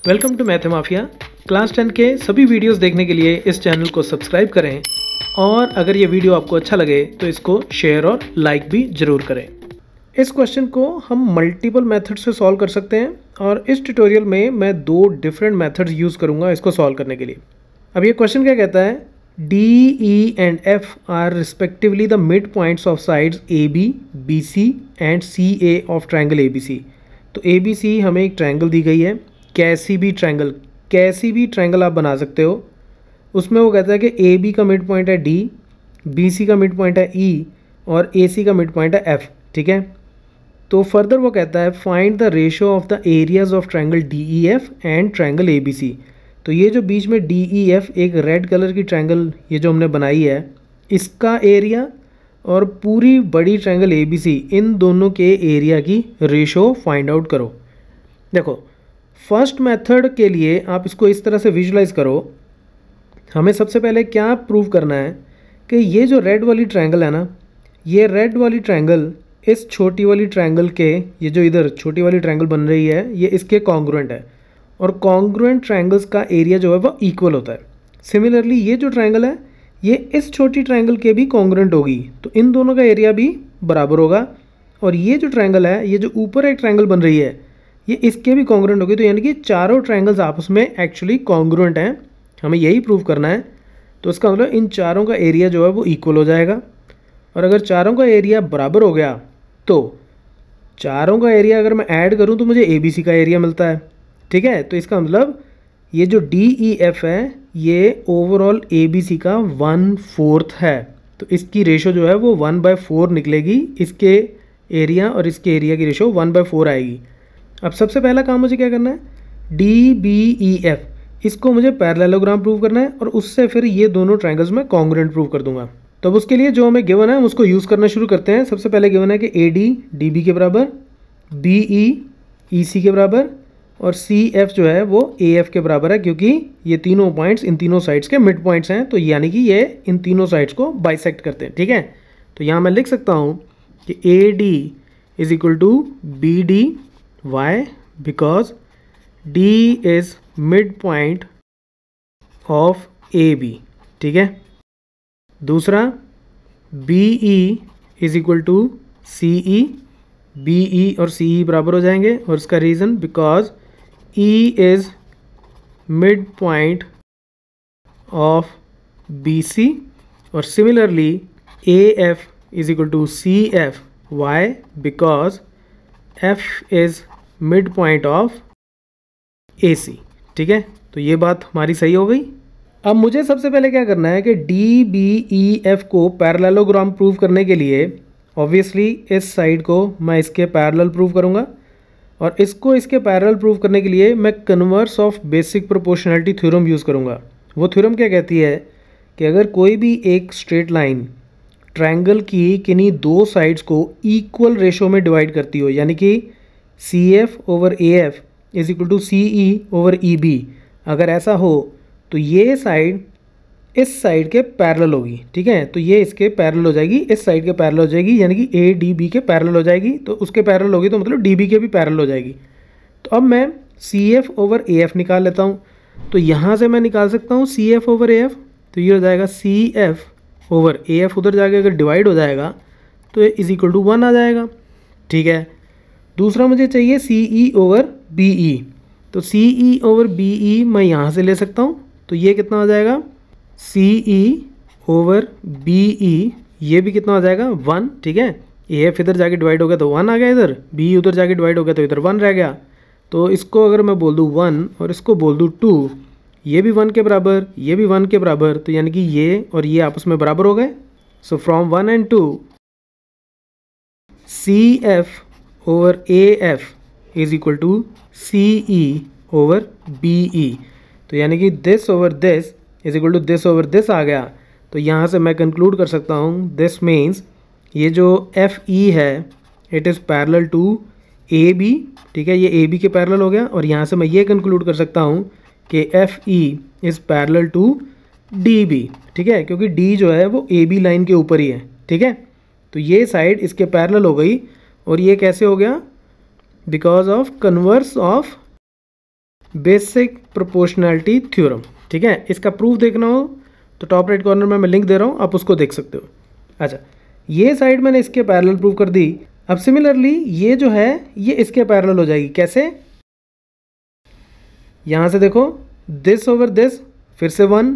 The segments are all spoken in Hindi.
Welcome to Math Mafia. Class 10 के सभी वीडियोस देखने के लिए इस चैनल को सब्सक्राइब करें और अगर ये वीडियो आपको अच्छा लगे तो इसको शेयर और लाइक भी ज़रूर करें। इस क्वेश्चन को हम मल्टीपल मेथड से सॉल्व कर सकते हैं और इस ट्यूटोरियल में मैं दो डिफरेंट मेथड्स यूज़ करूँगा इसको सॉल्व करने के लिए। अब ये क्वेश्चन क्या कहता है, D E and F are respectively the mid points of sides A B, B C and C A of triangle A B C. तो ए बी सी हमें एक ट्राइंगल दी गई है, कैसी भी ट्राइंगल आप बना सकते हो। उसमें वो कहता है कि ए बी का मिड पॉइंट है डी, बी सी का मिड पॉइंट है ई और ए सी का मिड पॉइंट है एफ। ठीक है, तो फर्दर वो कहता है find the ratio of the areas of triangle D E F and triangle A B C. तो ये जो बीच में डी ई एफ एक रेड कलर की ट्राइंगल ये जो हमने बनाई है, इसका एरिया और पूरी बड़ी ट्राइंगल ए बी सी, इन दोनों के एरिया की रेशियो फाइंड आउट करो। देखो, फर्स्ट मेथड के लिए आप इसको इस तरह से विजुलाइज करो। हमें सबसे पहले क्या प्रूव करना है कि ये जो रेड वाली ट्रायंगल है ना, ये रेड वाली ट्रायंगल इस छोटी वाली ट्रायंगल के, ये जो इधर छोटी वाली ट्रायंगल बन रही है, ये इसके कॉन्ग्रुएंट है और कॉन्ग्रुएंट ट्रायंगल्स का एरिया जो है वो इक्वल होता है। सिमिलरली ये जो ट्रायंगल है ये इस छोटी ट्रायंगल के भी कॉन्ग्रुएंट होगी, तो इन दोनों का एरिया भी बराबर होगा। और ये जो ट्रायंगल है, ये जो ऊपर एक ट्रायंगल बन रही है, ये इसके भी कॉन्ग्रुएंट होगी। तो यानी कि चारों ट्रायंगल्स आपस में एक्चुअली कॉन्ग्रुएंट हैं, हमें यही प्रूव करना है। तो इसका मतलब इन चारों का एरिया जो है वो इक्वल हो जाएगा। और अगर चारों का एरिया बराबर हो गया तो चारों का एरिया अगर मैं ऐड करूं तो मुझे ए बी सी का एरिया मिलता है। ठीक है, तो इसका मतलब ये जो डी ई एफ है ये ओवरऑल ए बी सी का 1/4 है। तो इसकी रेशो जो है वो 1/4 निकलेगी। इसके एरिया और इसके एरिया की रेशो 1/4 आएगी। अब सबसे पहला काम मुझे क्या करना है, डी बी ई एफ, इसको मुझे पैरेललोग्राम प्रूव करना है और उससे फिर ये दोनों ट्रायंगल्स में कॉन्ग्रुएंट प्रूव कर दूंगा। तो अब उसके लिए जो हमें गिवन है हम उसको यूज़ करना शुरू करते हैं। सबसे पहले गिवन है कि ए डी डी बी के बराबर, बी ई सी के बराबर और सी एफ जो है वो ए एफ के बराबर है, क्योंकि ये तीनों पॉइंट्स इन तीनों साइड्स के मिड पॉइंट्स हैं। तो यानी कि ये इन तीनों साइड्स को बाइसेक्ट करते हैं। ठीक है, तो यहाँ मैं लिख सकता हूँ कि A D is equal to B D. Why? Because D is midpoint of AB। ठीक है, दूसरा BE is equal to CE, BE और CE बराबर हो जाएंगे और इसका reason because E is midpoint of BC और similarly AF is equal to CF। Why? because F is mid point of A C. ठीक है, तो ये बात हमारी सही हो गई। अब मुझे सबसे पहले क्या करना है कि डी बी ई एफ को पैरेललोग्राम प्रूव करने के लिए ऑब्वियसली इस साइड को मैं इसके पैरेलल प्रूव करूँगा और इसको इसके पैरेलल प्रूव करने के लिए मैं converse of basic proportionality theorem use करूँगा। वो थ्योरम क्या कहती है कि अगर कोई भी एक स्ट्रेट लाइन ट्रायंगल की किन्हीं दो साइड्स को इक्वल रेशो में डिवाइड करती हो, यानी कि C F over A F is equal to C E over E B, अगर ऐसा हो तो ये साइड इस साइड के पैरेलल होगी। ठीक है, तो ये इसके पैरेलल हो जाएगी, इस साइड के पैरेलल हो जाएगी, यानी कि ए डी बी के पैरेलल हो जाएगी। तो उसके पैरेलल होगी तो मतलब डी बी के भी पैरेलल हो जाएगी। तो अब मैं C F over A F निकाल लेता हूँ। तो यहाँ से मैं निकाल सकता हूँ C F over A F, तो ये हो जाएगा C F over A F, उधर जाके अगर डिवाइड हो जाएगा तो इज इक्वल टू 1 आ जाएगा। ठीक है, दूसरा मुझे चाहिए सी ई ओवर बी ई, तो सी ई ओवर बी ई मैं यहाँ से ले सकता हूँ। तो ये कितना हो जाएगा, सी ई ओवर बी ई, ये भी कितना हो जाएगा 1। ठीक है, ए एफ इधर जाके डिवाइड हो गया तो 1 आ गया, इधर बी उधर जाके डिवाइड हो गया तो इधर 1 रह गया। तो इसको अगर मैं बोल दूँ 1 और इसको बोल दूँ 2, ये भी 1 के बराबर, ये भी 1 के बराबर, तो यानी कि ये और ये आपस में बराबर हो गए। So from 1 and 2 C F over A F is equal to C E over B E. तो यानी कि this over this is equal to this over this आ गया। तो यहाँ से मैं कंक्लूड कर सकता हूँ दिस मीन्स ये जो एफ ई है it is parallel to A B. ठीक है, ये ए बी के पैरेलल हो गया और यहाँ से मैं ये कंक्लूड कर सकता हूँ कि F E is parallel to D B. ठीक है, क्योंकि डी जो है वो ए बी लाइन के ऊपर ही है। ठीक है, तो ये साइड इसके पैरेलल हो गई और ये कैसे हो गया, because of converse of basic proportionality theorem. ठीक है, इसका प्रूफ देखना हो तो टॉप राइट कॉर्नर में मैं लिंक दे रहा हूँ, आप उसको देख सकते हो। अच्छा, ये साइड मैंने इसके पैरेलल प्रूव कर दी। अब सिमिलरली ये जो है ये इसके पैरेलल हो जाएगी। कैसे? यहाँ से देखो, दिस ओवर दिस फिर से 1,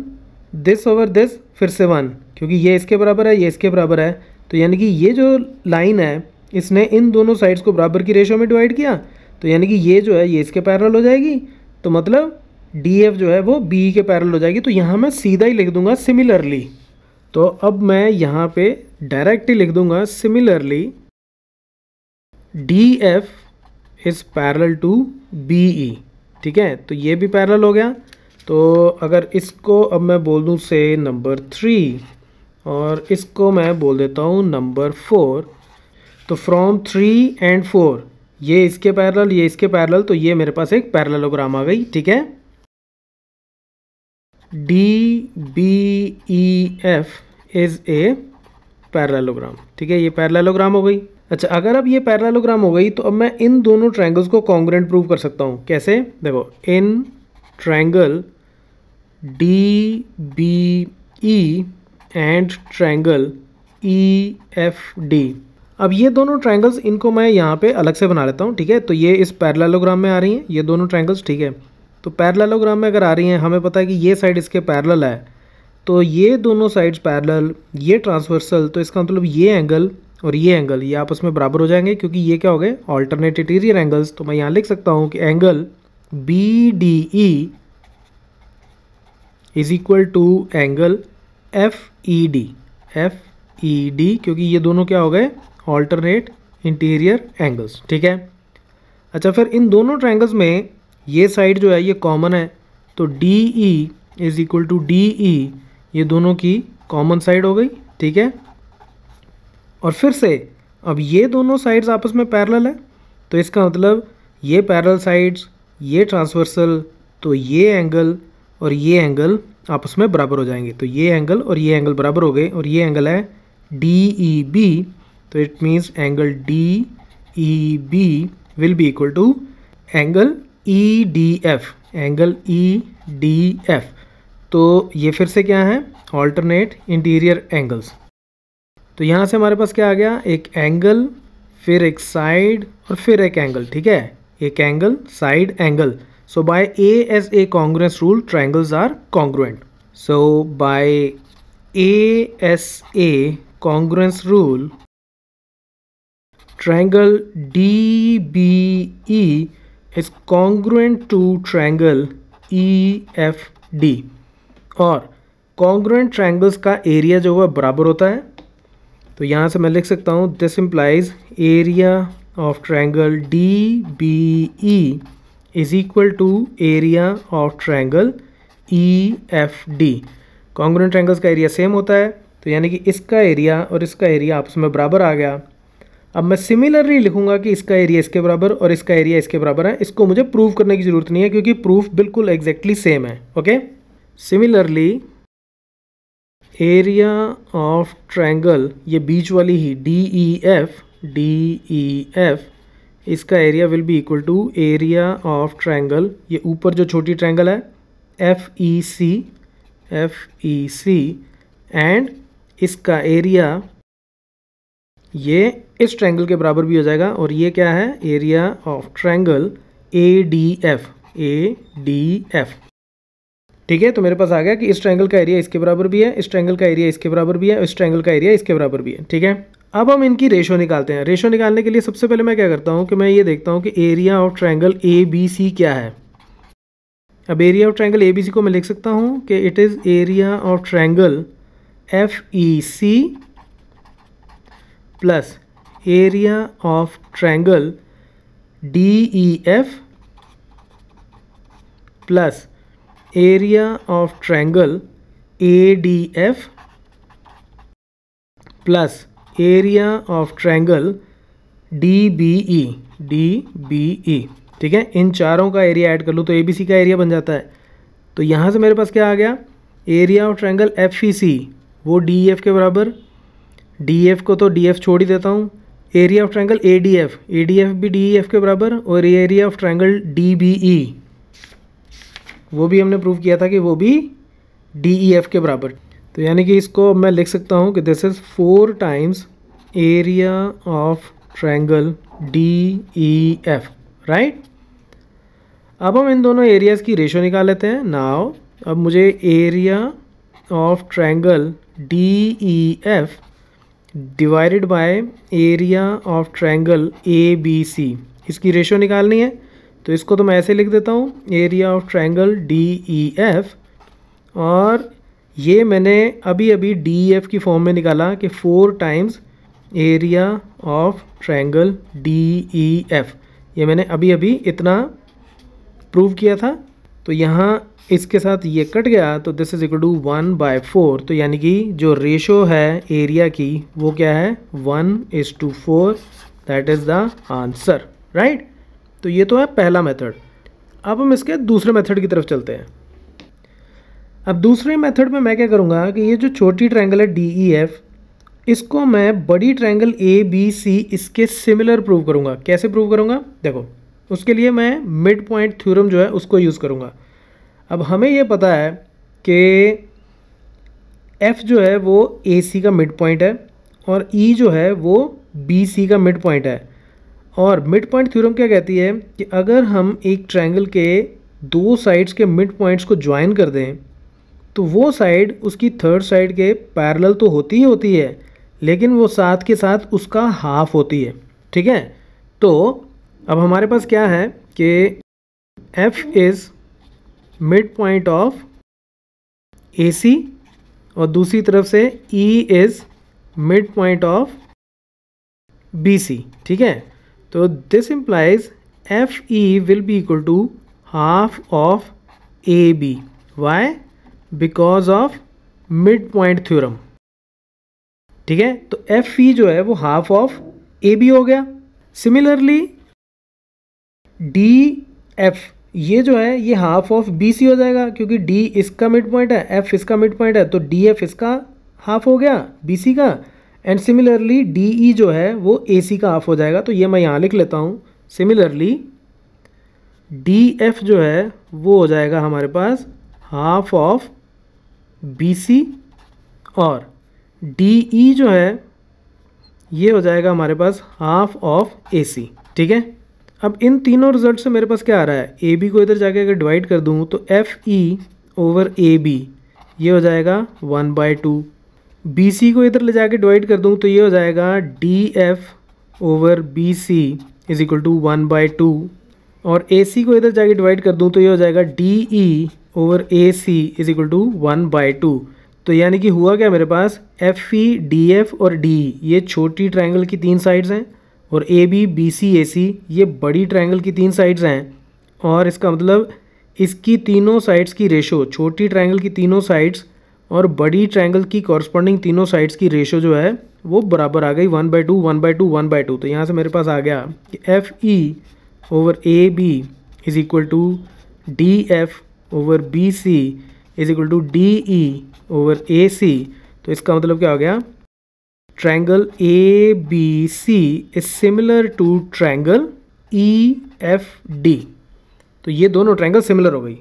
दिस ओवर दिस फिर से 1, क्योंकि ये इसके बराबर है, ये इसके बराबर है। तो यानी कि ये जो लाइन है इसने इन दोनों साइड्स को बराबर की रेशो में डिवाइड किया, तो यानी कि ये जो है ये इसके पैरेलल हो जाएगी। तो मतलब DF जो है वो BE के पैरेलल हो जाएगी। तो यहाँ मैं सीधा ही लिख दूंगा सिमिलरली। तो अब मैं यहाँ पे डायरेक्ट ही लिख दूंगा similarly DF is parallel to BE। ठीक है, तो ये भी पैरेलल हो गया। तो अगर इसको अब मैं बोल दूँ से नंबर 3 और इसको मैं बोल देता हूँ नंबर 4, तो फ्रॉम 3 एंड 4 ये इसके पैरेलल, ये इसके पैरेलल, तो ये मेरे पास एक पैरेललोग्राम आ गई। ठीक है, DBEF इज़ ए पैरेललोग्राम। ठीक है, ये पैरेललोग्राम हो गई। अच्छा, अगर अब ये पैरेललोग्राम हो गई तो अब मैं इन दोनों ट्रायंगल्स को कॉन्ग्रुएंट प्रूव कर सकता हूँ। कैसे? देखो, in triangle DBE and triangle EFD। अब ये दोनों ट्रायंगल्स, इनको मैं यहाँ पे अलग से बना लेता हूँ। ठीक है, तो ये इस पैरेललोग्राम में आ रही हैं ये दोनों ट्रायंगल्स। ठीक है, तो पैरेललोग्राम में अगर आ रही हैं, हमें पता है कि ये साइड इसके पैरेलल है, तो ये दोनों साइड्स पैरेलल, ये ट्रांसवर्सल, तो इसका मतलब ये एंगल और ये एंगल ये आपस में बराबर हो जाएंगे, क्योंकि ये क्या हो गए? Alternate interior angles. तो मैं यहाँ लिख सकता हूँ कि angle BDE is equal to angle FED, क्योंकि ये दोनों क्या हो गए? Alternate interior angles. ठीक है, अच्छा, फिर इन दोनों ट्रायंगल्स में ये साइड जो है ये कॉमन है, तो DE is equal to DE, ये दोनों की कॉमन साइड हो गई। ठीक है, और फिर से अब ये दोनों साइड्स आपस में पैरेलल है, तो इसका मतलब ये पैरेलल साइड्स, ये ट्रांसवर्सल, तो ये एंगल और ये एंगल आपस में बराबर हो जाएंगे। तो ये एंगल और ये एंगल बराबर हो गए, और ये एंगल है DEB, तो it means angle DEB will be equal to angle EDF, angle EDF। तो ये फिर से क्या है? Alternate interior angles. तो यहाँ से हमारे पास क्या आ गया? एक एंगल, फिर एक साइड और फिर एक एंगल। ठीक है, एक angle, side, angle. So bye ASA congruence rule triangles are congruent. So by ASA congruence rule, triangle DBE is congruent to triangle EFD। और congruent triangles का एरिया जो है बराबर होता है। तो यहाँ से मैं लिख सकता हूँ this implies area of triangle DBE is equal to area of triangle EFD। Congruent triangles का एरिया सेम होता है, तो यानी कि इसका एरिया और इसका एरिया आपस में बराबर आ गया। अब मैं सिमिलरली लिखूंगा कि इसका एरिया इसके बराबर और इसका एरिया इसके बराबर है। इसको मुझे प्रूव करने की ज़रूरत नहीं है, क्योंकि प्रूफ बिल्कुल एग्जैक्टली सेम है। Okay, similarly area of triangle, ये बीच वाली ही DEF, इसका area will be equal to area of triangle, ये ऊपर जो छोटी ट्रायंगल है FEC, एंड इसका एरिया ये इस ट्रायंगल के बराबर भी हो जाएगा, और ये क्या है? Area of triangle ADF। ठीक है, तो मेरे पास आ गया कि इस ट्रायंगल का एरिया इसके बराबर भी है, इस ट्रायंगल का एरिया इसके बराबर भी है, इस ट्रायंगल का एरिया इसके बराबर भी है। ठीक है, अब हम इनकी रेशो निकालते हैं। रेशो निकालने के लिए सबसे पहले मैं क्या करता हूँ कि मैं ये देखता हूँ कि एरिया ऑफ ट्रायंगल ABC क्या है। अब एरिया ऑफ ट्रायंगल ABC को मैं लिख सकता हूँ कि it is area of triangle FEC plus area of triangle DEF plus area of triangle ADF plus area of triangle DBE। ठीक है, इन चारों का एरिया ऐड कर लूँ तो ABC का एरिया बन जाता है। तो यहाँ से मेरे पास क्या आ गया? एरिया ऑफ ट्रायंगल FEC वो DEF के बराबर, DEF को तो DF छोड़ ही देता हूँ। एरिया ऑफ ट्रायंगल ADF भी DEF के बराबर, और एरिया ऑफ ट्रायंगल DBE वो भी हमने प्रूव किया था कि वो भी DEF के बराबर। तो यानी कि इसको मैं लिख सकता हूँ कि this is 4 times area of triangle DEF, right. अब हम इन दोनों एरियाज़ की रेशो निकाल लेते हैं। नाउ अब मुझे area of triangle DEF divided by area of triangle ABC, इसकी रेशो निकालनी है। तो इसको तो मैं ऐसे लिख देता हूँ, एरिया ऑफ ट्रायंगल DEF, और ये मैंने अभी अभी DEF की फॉर्म में निकाला कि 4 times area of triangle DEF, ये मैंने अभी अभी इतना प्रूव किया था। तो यहाँ इसके साथ ये कट गया, तो दिस इज इक्वल टू 1/4। तो यानी कि जो रेशो है एरिया की वो क्या है, 1:4, that is the answer, right. तो ये तो है पहला मेथड। अब हम इसके दूसरे मेथड की तरफ चलते हैं। अब दूसरे मेथड में मैं क्या करूँगा कि ये जो छोटी ट्रायंगल है DEF, इसको मैं बड़ी ट्रायंगल ABC इसके सिमिलर प्रूव करूँगा। कैसे प्रूव करूँगा, देखो उसके लिए मैं मिड पॉइंट थ्योरम जो है उसको यूज़ करूँगा। अब हमें ये पता है कि F जो है वो AC का मिड पॉइंट है और E जो है वो BC का मिड पॉइंट है। और मिड पॉइंट थ्योरम क्या कहती है कि अगर हम एक ट्रायंगल के 2 साइड्स के मिड पॉइंट्स को ज्वाइन कर दें तो वो साइड उसकी थर्ड साइड के पैरेलल तो होती ही होती है, लेकिन वो साथ के साथ उसका हाफ होती है, ठीक है। तो अब हमारे पास क्या है कि F is mid point of AC और दूसरी तरफ से E is mid point of BC, ठीक है। तो this implies FE will be equal to half of AB। Why? Because of mid point theorem, ठीक है। तो FE जो है वो हाफ ऑफ AB हो गया। सिमिलरली DF ये जो है ये हाफ ऑफ BC हो जाएगा, क्योंकि D इसका मिड पॉइंट है, F इसका मिड पॉइंट है, तो DF इसका हाफ हो गया BC का। एंड सिमिलरली DE जो है वो AC का हाफ हो जाएगा। तो ये मैं यहाँ लिख लेता हूँ, सिमिलरली DF जो है वो हो जाएगा हमारे पास हाफ ऑफ BC और DE जो है ये हो जाएगा हमारे पास हाफ ऑफ AC, ठीक है। अब इन तीनों रिजल्ट से मेरे पास क्या आ रहा है, AB को इधर जाके अगर डिवाइड कर दूँ तो FE ओवर AB ये हो जाएगा 1/2। BC को इधर ले जाके डिवाइड कर दूँ तो ये हो जाएगा DF over BC is equal to 1/2। और AC को इधर जाके डिवाइड कर दूँ तो ये हो जाएगा DE over AC is equal to 1/2। तो यानी कि हुआ क्या मेरे पास, FE DF और DE ये छोटी ट्रायंगल की 3 साइड्स हैं और AB BC AC ये बड़ी ट्रायंगल की 3 साइड्स हैं। और इसका मतलब इसकी तीनों साइड्स की रेशो, छोटी ट्रायंगल की तीनों साइड्स और बड़ी ट्रायंगल की कॉरस्पॉन्डिंग तीनों साइड्स की रेशो जो है वो बराबर आ गई 1/2 1/2 1/2। तो यहाँ से मेरे पास आ गया कि FE over AB is equal to DF over BC is equal to DE over AC। तो इसका मतलब क्या हो गया, triangle ABC is similar to triangle EFD। तो ये दोनों ट्रायंगल सिमिलर हो गई।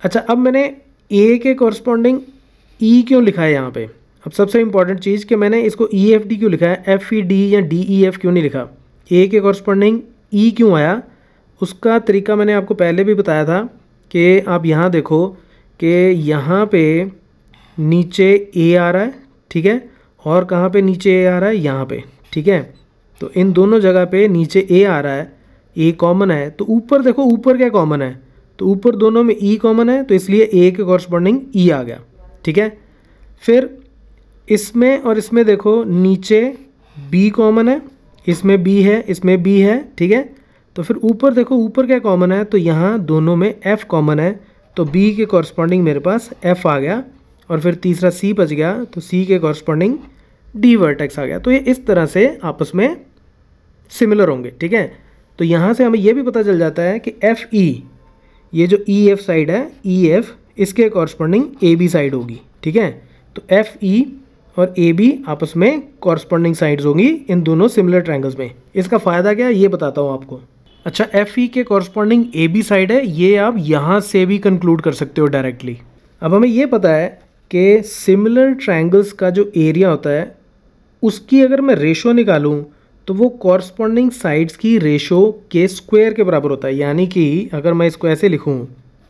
अच्छा, अब मैंने A के कॉरस्पॉन्डिंग E क्यों लिखा है यहाँ पे। अब सबसे इंपॉर्टेंट चीज़ कि मैंने इसको EFD क्यों लिखा है, FED या DEF क्यों नहीं लिखा। A के कॉरस्पॉन्डिंग E क्यों आया, उसका तरीका मैंने आपको पहले भी बताया था कि आप यहाँ देखो कि यहाँ पे नीचे A आ रहा है, ठीक है, और कहाँ पे नीचे A आ रहा है, यहाँ पे, ठीक है। तो इन दोनों जगह पे नीचे A आ रहा है, A कॉमन है। तो ऊपर देखो, ऊपर क्या कॉमन है, तो ऊपर दोनों में E कॉमन है, तो इसलिए A के कॉरस्पॉन्डिंग E आ गया, ठीक है। फिर इसमें और इसमें देखो नीचे B कॉमन है, इसमें B है, इसमें B है, ठीक है। तो फिर ऊपर देखो, ऊपर क्या कॉमन है, तो यहाँ दोनों में F कॉमन है, तो B के कॉरस्पॉन्डिंग मेरे पास F आ गया। और फिर तीसरा C बच गया, तो C के कॉरस्पॉन्डिंग D वर्टेक्स आ गया। तो ये इस तरह से आपस में सिमिलर होंगे, ठीक है। तो यहाँ से हमें ये भी पता चल जाता है कि FE ये जो EF साइड है, EF इसके कॉरस्पॉन्डिंग AB साइड होगी, ठीक है। तो FE और AB आपस में कॉरस्पॉन्डिंग साइड्स होंगी इन दोनों सिमिलर ट्रायंगल्स में। इसका फ़ायदा क्या है ये बताता हूँ आपको। अच्छा, एफ ई के कॉरस्पॉन्डिंग ए बी साइड है, ये आप यहाँ से भी कंक्लूड कर सकते हो डायरेक्टली। अब हमें ये पता है कि सिमिलर ट्रायंगल्स का जो एरिया होता है उसकी अगर मैं रेशो निकालूं तो वो कॉरस्पॉन्डिंग साइड्स की रेशो के स्क्वायर के बराबर होता है। यानी कि अगर मैं इसको ऐसे लिखूं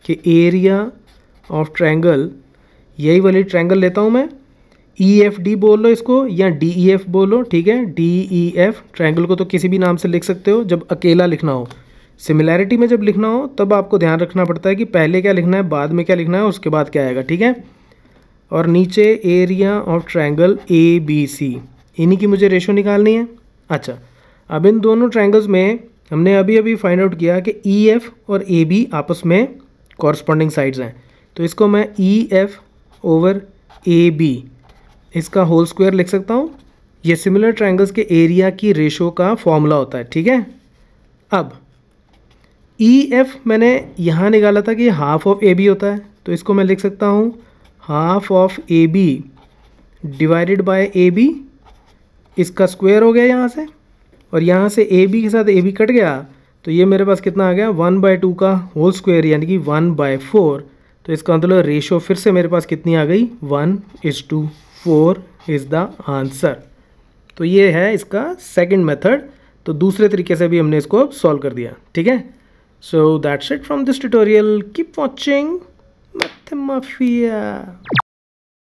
कि एरिया ऑफ ट्रायंगल, यही वाली ट्रायंगल लेता हूं मैं, ई एफ डी बोल लो इसको या डी ई एफ बोलो, ठीक है, डी ई एफ। ट्रायंगल को तो किसी भी नाम से लिख सकते हो जब अकेला लिखना हो। सिमिलैरिटी में जब लिखना हो तब आपको ध्यान रखना पड़ता है कि पहले क्या लिखना है, बाद में क्या लिखना है, उसके बाद क्या आएगा, ठीक है। और नीचे area of triangle A B C, इन्हीं की मुझे रेशो निकालनी है। अच्छा, अब इन दोनों ट्रायंगल्स में हमने अभी अभी फाइंड आउट किया कि ई एफ और ए बी आपस में कॉरस्पॉन्डिंग साइड्स हैं, तो इसको मैं E F over A B इसका होल स्क्वायर लिख सकता हूँ। ये सिमिलर ट्रायंगल्स के एरिया की रेशो का फॉर्मूला होता है, ठीक है। अब ई एफ मैंने यहाँ निकाला था कि हाफ ऑफ ए बी होता है, तो इसको मैं लिख सकता हूँ half of A B divided by A B, इसका स्क्वायर हो गया यहाँ से, और यहाँ से ए बी के साथ ए बी कट गया, तो ये मेरे पास कितना आ गया 1/2 का होल स्क्वायर यानी कि 1/4। तो इसका मतलब रेशो फिर से मेरे पास कितनी आ गई, 1:4 इज़ द आंसर। तो ये है इसका सेकंड मेथड। तो दूसरे तरीके से भी हमने इसको अब सॉल्व कर दिया, ठीक है। So that's it from this tutorial, keep watching मैथमाफिया।